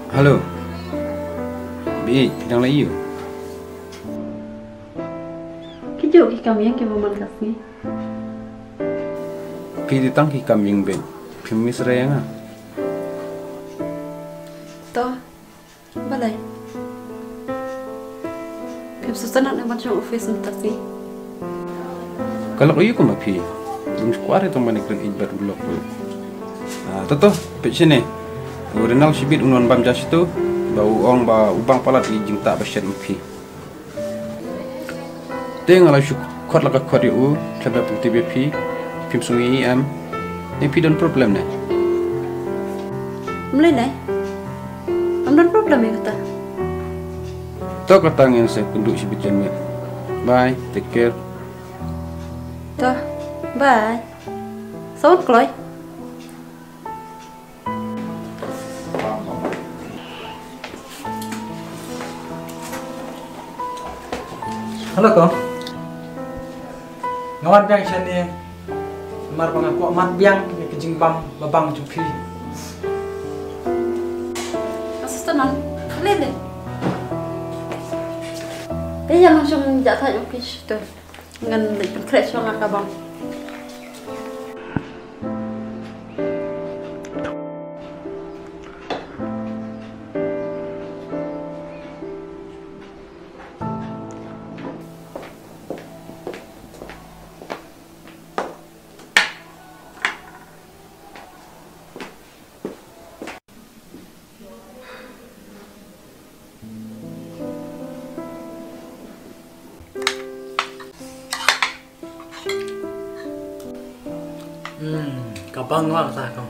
Halo. Bi, pinang layu. Kijok ki kami yang kemaman kasih. Pi ditang ki kambing be. Pimi serayang ah. Toh, balai. Pim susana na macam office ntar sih. Kalau kau ko mapi. Dum square itu mana keren ibar blok tu. Ah, toto, pe sini. Urenal sibit unon bam jas tu. Bau ong ba ubang palat di jingta basyan mapi. Tengah lah syuk kuat lah kuat you. Kada putih bepi. Pim sungi am. Ni pi don problem ne. Mulai lai. Amdan problem ya kata. Toh kata ngin saya penduk sibit jen. Bye, take care. Toh, bye. Sawat kloy. Halo kong. Ngawat biang sini. Mar pangaku amat biang ni kejing bam babang jupi. Asistenan, lele. Dia langsung jatuh office tu. Ngan lebih crash orang kabang. Kabang wak sah kong.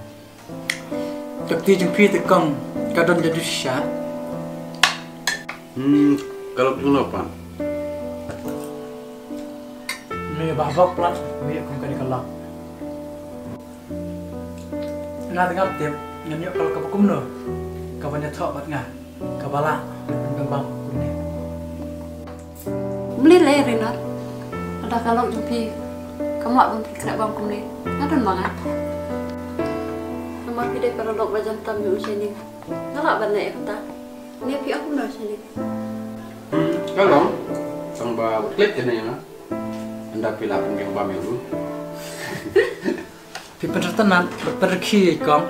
Tekti jumpi tekong kadon jadi syah. Kalau punya apa? Ni babak pula, ni kong kali kalak. Ngat ngap tiap, nganyuk kalau kapakum no. Kapannya thok bat ngah, kabala bang kuning. Mulai lai Renat. Ada kalau jumpi kamu abang kira bang kumni. Ada mangan. Nama pide para lok bajan tam yu sini. Ngalak banyak kata. Ni pi aku nak sini. Kalau sang ba klik kena yang anda pilih pun yang bam itu. Pi penertanan pergi kong.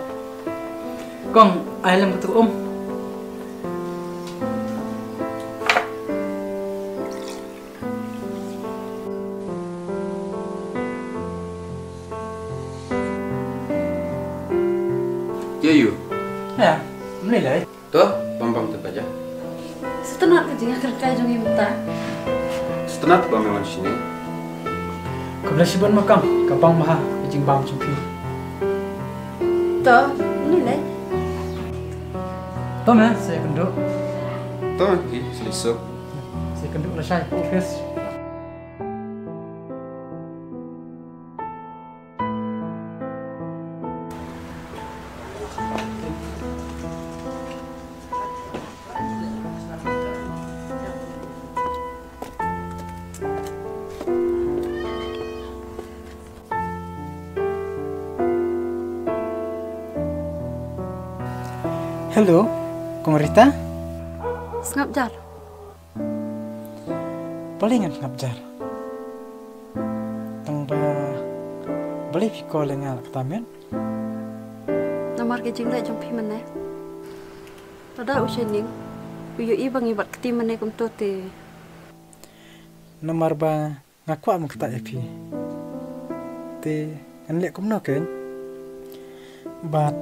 Kong ayam betul Ya you. Ya, menilai. Tuh, bam terbaca. Setenak kerja kerja jungi minta. Setelah bam memang sini. Kebelah siban makam, kapang maha, kejing bam cumpi. Toh, menilai. Tom ya, saya kenduk. Tuh, selisuk. Saya kenduk lah saya office. Halo, Kong Rita? Sengap jar. Boleh nggak ngap jar? Tangba boleh piko lengal ketamen? Namar ke jingla jumpi mana? Tada usening. Uyu ibang ibat keti mana kum tote. Nomor ba ngaku am kata epi. Te nganlek kum no kan? Bat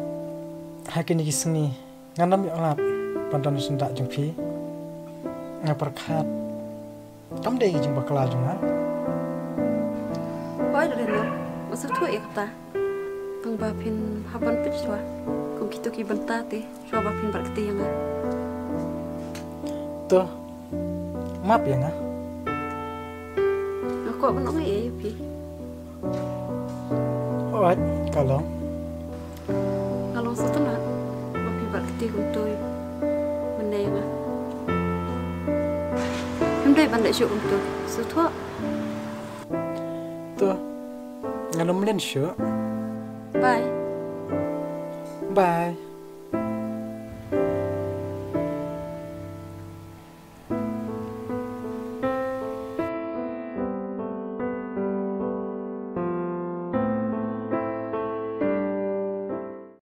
hakin iki sengi nganam olap pandan sendak jumpi. Ngaperkat tam deh jumpa bakal jungan. Why do you Masa tu ya kata. Tang bapin haban pecah. Kum kitu ki bentate. Coba bapin berketi yang ah. Tuh, maaf ya nga. Aku abang nak ya pi. Alright, kalau Kalau setelah bapin berketi untuk mana yang ah. Hemdai bandai syuk untuk setua. tuh ngalom len show. Bye. Bye.